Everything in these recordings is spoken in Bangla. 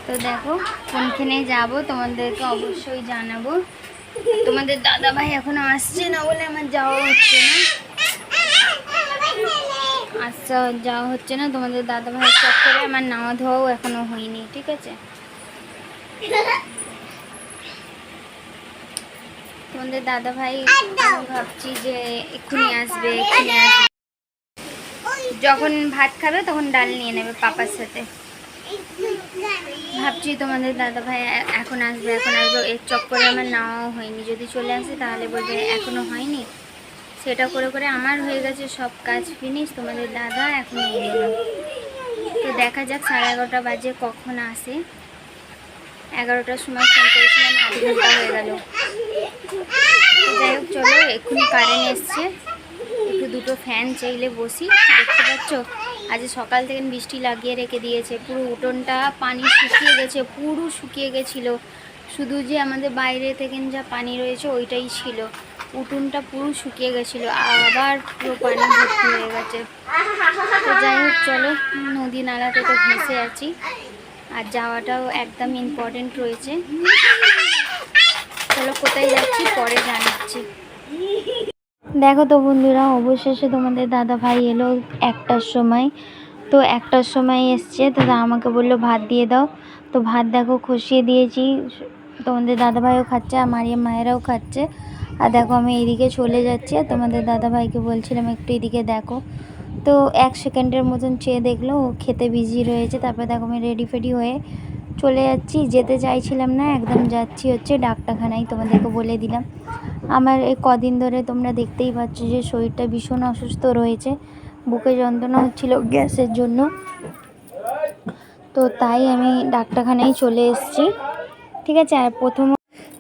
তো দেখো কোনখানে যাব তোমাদেরকে অবশ্যই জানাবো। তোমাদের দাদা ভাই এখনো আসছে না বলে আমার যাওয়া হচ্ছে না। আচ্ছা, যাওয়া হচ্ছে না তোমাদের দাদা ভাইয়ের চক্করে। আমার নাওয়া ধোয়াও এখনো হয়নি, ঠিক আছে? তোমাদের দাদা ভাই ভাবছি যে এক্ষুনি আসবে, এক্ষুনি আসবে। যখন ভাত খাবে তখন ডাল নিয়ে নেবে পাপার সাথে। ভাবছি তোমাদের দাদা ভাই এখন আসবে, এখন আসবে, এর চক্করে আমার নেওয়াও হয়নি। যদি চলে আসে তাহলে বলবে এখনো হয়নি। সেটা করে করে আমার হয়ে গেছে সব কাজ ফিনিশ, তোমাদের দাদা এখনো এলো না। তো দেখা যাক 11:30 বাজে কখন আসে। 11টার সময় ফোন করেছিলাম, আধ ঘন্টা হয়ে গেল। যাই হোক, চলো, এক্ষুনি কারেন্ট এসছে। একটু দুটো ফ্যান চাইলে বসি। দেখতে পাচ্ছ আজ সকাল থেকে বৃষ্টি লাগিয়ে রেখে দিয়েছে। পুরো উঠোনটা পানি শুকিয়ে গেছে, পুরো শুকিয়ে গেছিলো। শুধু যে আমাদের বাইরে থেকে যা পানি রয়েছে ওইটাই ছিল। উঠোনটা পুরো শুকিয়ে গেছিলো, আবার পুরো পানি ভর্তি হয়ে গেছে। তো যাই হোক, চলো, নদী নালাতে তো ভেসে আছি, আর যাওয়াটাও একদম ইম্পর্টেন্ট রয়েছে। চলো, কোথায় যাচ্ছি পরে জানাচ্ছি। দেখো তো বন্ধুরা, অবশেষে তোমাদের দাদা ভাই এলো 1টার সময়। তো 1টার সময় এসছে, তো আমাকে বললো ভাত দিয়ে দাও। তো ভাত দেখো খসিয়ে দিয়েছি, তোমাদের দাদা ভাইও খাচ্ছে আর মারিয়াম মায়েরাও খাচ্ছে। আর দেখো আমি এইদিকে চলে যাচ্ছি, আর তোমাদের দাদা ভাইকে বলছিলাম একটু এদিকে দেখো। তো 1 সেকেন্ডের মতন চেয়ে দেখলো ও খেতে বিজি রয়েছে। তারপরে দেখো আমি রেডি ফেডি হয়ে চলে যাচ্ছি। যেতে চাইছিলাম না, একদম যাচ্ছি হচ্ছে ডাক্তারখানায়। তোমাদেরকে বলে দিলাম আমার এই কদিন ধরে তোমরা দেখতেই পাচ্ছ যে শরীরটা ভীষণ অসুস্থ রয়েছে, বুকে যন্ত্রণা হচ্ছিল গ্যাসের জন্য। তো তাই আমি ডাক্তারখানায় চলে এসেছি, ঠিক আছে? আর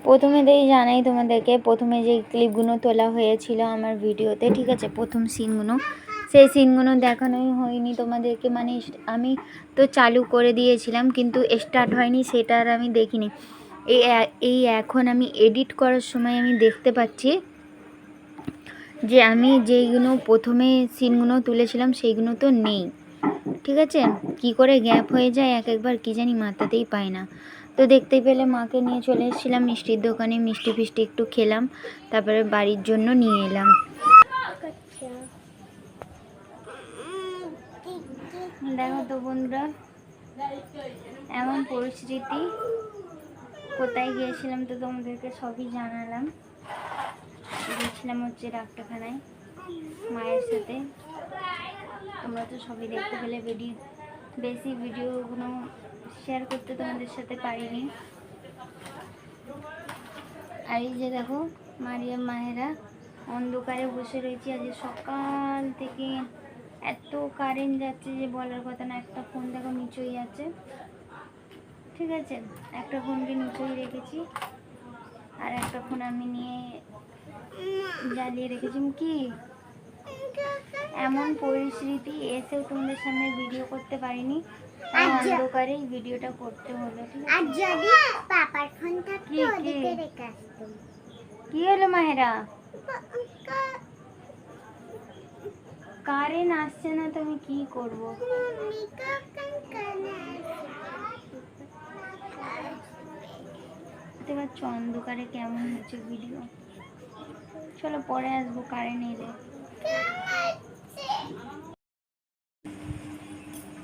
প্রথমেতেই জানাই তোমাদেরকে, প্রথমে যে ক্লিপগুলো তোলা হয়েছিল আমার ভিডিওতে, ঠিক আছে, প্রথম সিনগুলো, সেই সিনগুলো দেখানোই হয়নি তোমাদেরকে। মানে আমি তো চালু করে দিয়েছিলাম, কিন্তু স্টার্ট হয়নি, সেটা আর আমি দেখিনি। এই এখন আমি এডিট করার সময় আমি দেখতে পাচ্ছি যে আমি যেইগুলো প্রথমে সিনগুলো তুলেছিলাম সেইগুলো তো নেই, ঠিক আছে? কি করে গ্যাপ হয়ে যায় একবার কি জানি, মাথাতেই পাই না। তো দেখতেই পেলে মাকে নিয়ে চলে এসেছিলাম মিষ্টির দোকানে, মিষ্টি ফিষ্টি একটু খেলাম, তারপরে বাড়ির জন্য নিয়ে এলাম। দেখো তো বন্ধুরা, এমন পরিস্থিতি। কোথায় গিয়েছিলাম তো তোমাদেরকে সবই জানালাম। গিয়েছিলাম হচ্ছে ডাক্তারখানায় মায়ের সাথে। তোমরা তো সবই দেখতে পেলে। বেশি ভিডিওগুলো শেয়ার করতে তোমাদের সাথে পারিনি। আর এই যে দেখো মারিয়াম মায়েরা অন্ধকারে বসে রয়েছি। আজ সকাল থেকে এত কারেন্ট যাচ্ছে যে বলার কথা না। একটা ফোন দেখো নিচেই আছে, ঠিক আছে? একটা ফোনকে নিচেই রেখেছি, আর একটা ফোন আমি নিয়ে জ্বালিয়ে রেখেছি। কি এমন পরিস্থিতি, এসেও তোমাদের সামনে ভিডিও করতে পারিনি, অন্ধকারেই ভিডিওটা করতে হলো, ঠিক আছে? আর যদি পাপার ফোন থাকতো ওদিকে রেখে আসতাম। কি হলো মাহেরা? কারেন্ট আসছে না, তো আমি কি করবো? দেখতে পাচ্ছ অন্ধকারে কেমন হচ্ছে ভিডিও। চলো পরে আসবো কারেন্ট এলে।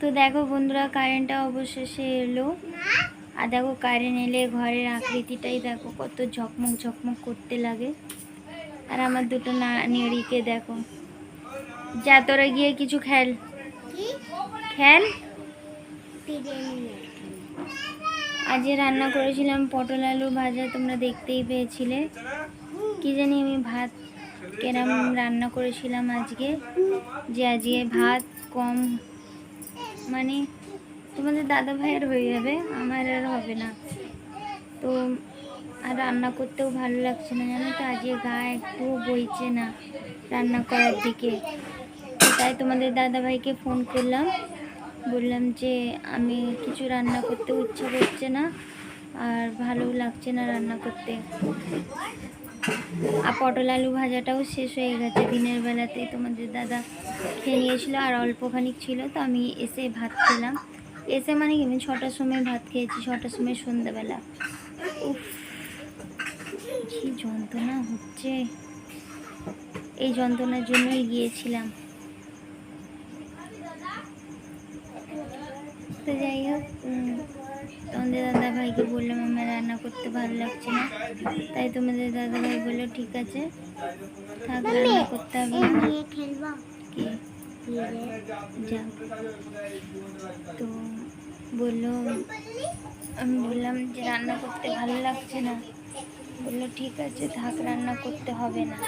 তো দেখো বন্ধুরা, কারেন্টটা অবশেষে এলো। আর দেখো কারেন্ট এলে ঘরের আকৃতিটাই দেখো কত ঝকমক ঝকমক করতে লাগে। আর আমার দুটো নেড়িকে দেখো। যা তোরা গিয়ে কিছু খেল। আজ রান্না করেছিলাম পটল আলু ভাজা, তোমরা দেখতেই পেয়েছিলে। কি জানি আমি ভাত কেরাম রান্না করেছিলাম আজকে, যে আজকে ভাত কম, মানে তোমাদের দাদা ভাইয়ের হয়ে যাবে, আমার আর হবে না। তো আর রান্না করতেও ভালো লাগছে না, জানো তো? আজকে গা একটু বইছে না রান্না করার দিকে। তাই তোমাদের দাদা ভাইকে ফোন করলাম, বললাম যে আমি কিছু রান্না করতে ইচ্ছা করছে না, আর ভালোও লাগছে না রান্না করতে। আর পটল আলু ভাজাটাও শেষ হয়ে গেছে দিনের বেলাতেই, তোমাদের দাদা খেয়ে নিয়েছিল, আর অল্পখানিক ছিল, তো আমি এসে ভাত খেলাম। এসে মানে কি আমি 6টার সময় ভাত খেয়েছি, 6টার সময় সন্ধ্যাবেলা। উফ, কি যন্ত্রণা হচ্ছে, এই যন্ত্রণার জন্যই গিয়েছিলাম। তো যাই হোক, তোমাদের দাদা ভাইকে বললাম আমার রান্না করতে ভালো লাগছে না, তাই তোমাদের দাদা ভাই বললো ঠিক আছে থাক, রান্না করতে হবে না। কি যাও, তো বললো, আমি বললাম যে রান্না করতে ভালো লাগছে না, বললো ঠিক আছে থাক, রান্না করতে হবে না,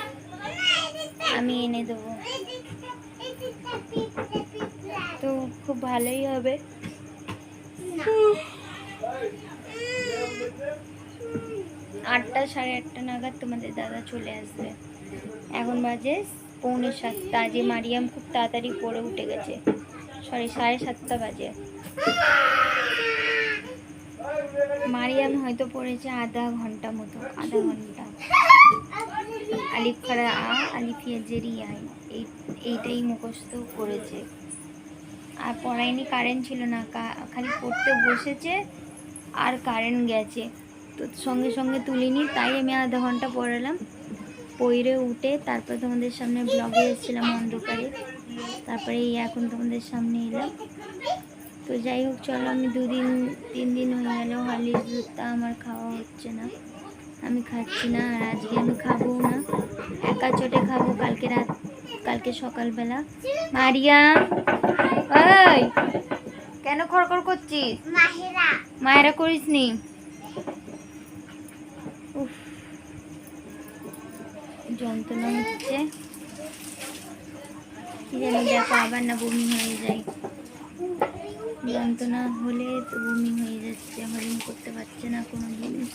আমি এনে দেবো। তো খুব ভালোই হবে। 8টা 8:30 নাগাদ তোমাদের দাদা চলে আসবে। এখন বাজে 6:45। যে মারিয়াম খুব তাড়াতাড়ি পড়ে উঠে গেছে, সরি 7:30 বাজে। মারিয়াম হয়তো পড়েছে আধা ঘন্টা মতো, আধা ঘন্টা। আলিফ খারা আ আলিফিয়া জেরি আই, এইটাই মুখস্থ করেছে, আর পড়ায়নি। কারেন্ট ছিল না, খালি পড়তে বসেছে আর কারেন্ট গেছে, তো সঙ্গে সঙ্গে তুলিনি, তাই আমি আধা ঘন্টা পড়ালাম। পড়ে উঠে তারপর তোমাদের সামনে ব্লগে এসেছিলাম অন্ধকারে, তারপরে এখন তোমাদের সামনে এলাম। তো যাই হোক চলো, আমি 2-3 দিন হয়ে গেল হরলিক্স দুধটা আমার খাওয়া হচ্ছে না, আমি খাচ্ছি না, আর আজকে আমি খাবো না, একা চোটে খাবো কালকে সকালবেলা। মারিয়াম, ওই কেন খড়খড় করছিস? মায়েরা করিস নি। উফ, যন্ত্রণা হচ্ছে কি জানি, দেখো আবার না বমি হয়ে যায়, যন্ত্রণা হলে তো বমি হয়ে যাচ্ছে, হজম করতে পারছে না কোনো জিনিস।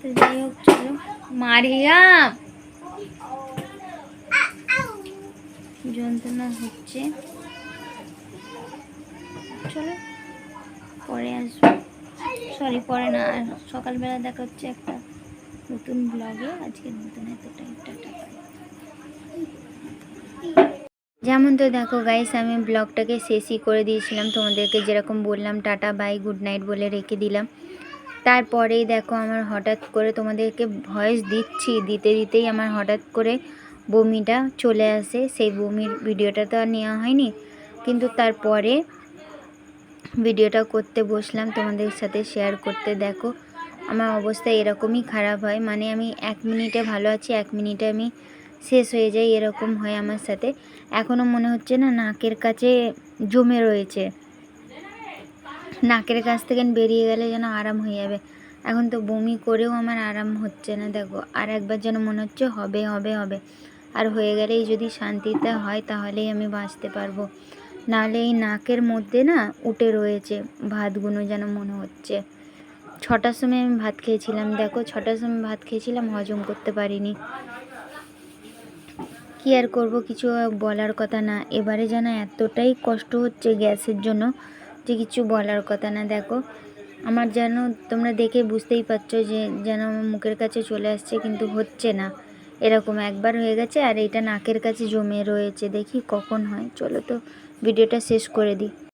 তো যাই হোক চলো, মারিয়াম যন্ত্রণা হচ্ছে, চলো পরে আসবো, সরি পরে না, আর সকালবেলা দেখা হচ্ছে একটা নতুন ব্লগে। আজকের নতুন এতটাই, টাটা বাই। যেমন তো দেখো গাইস, আমি ব্লগটাকে শেষই করে দিয়েছিলাম, তোমাদেরকে যেরকম বললাম টাটা বাই গুড নাইট বলে রেখে দিলাম। তারপরেই দেখো আমার হঠাৎ করে তোমাদেরকে ভয়েস দিতেই আমার হঠাৎ করে বমিটা চলে আসে। সেই বমির ভিডিওটা তো আর নেওয়া হয়নি, কিন্তু তারপরে ভিডিওটা করতে বসলাম তোমাদের সাথে শেয়ার করতে। দেখো আমার অবস্থা এরকমই খারাপ হয়, মানে আমি 1 মিনিটে ভালো আছি, 1 মিনিটে আমি শেষ হয়ে যাই, এরকম হয় আমার সাথে। এখনও মনে হচ্ছে না নাকের কাছে জমে রয়েছে, নাকের কাছ থেকে বেরিয়ে গেলে যেন আরাম হয়ে যাবে। এখন তো বমি করেও আমার আরাম হচ্ছে না, দেখো আর একবার যেন মনে হচ্ছে হবে হবে হবে, আর হয়ে গেলেই যদি শান্তিতে হয় তাহলেই আমি বাঁচতে পারবো, নাহলে এই নাকের মধ্যে না উঠে রয়েছে ভাতগুলো যেন মনে হচ্ছে। 6টার সময় আমি ভাত খেয়েছিলাম, দেখো 6টার সময় ভাত খেয়েছিলাম, হজম করতে পারিনি। কি আর করব, কিছু বলার কথা না। এবারে যেন এতটাই কষ্ট হচ্ছে গ্যাসের জন্য যে কিছু বলার কথা না। দেখো আমার যেন, তোমরা দেখে বুঝতেই পারছো যে যেন আমার মুখের কাছে চলে আসছে, কিন্তু হচ্ছে না। এরকম একবার হয়ে গেছে, আর এটা নাকের কাছে জমে রয়েছে, দেখি কখন হয়। চলো তো ভিডিওটা শেষ করে দিই।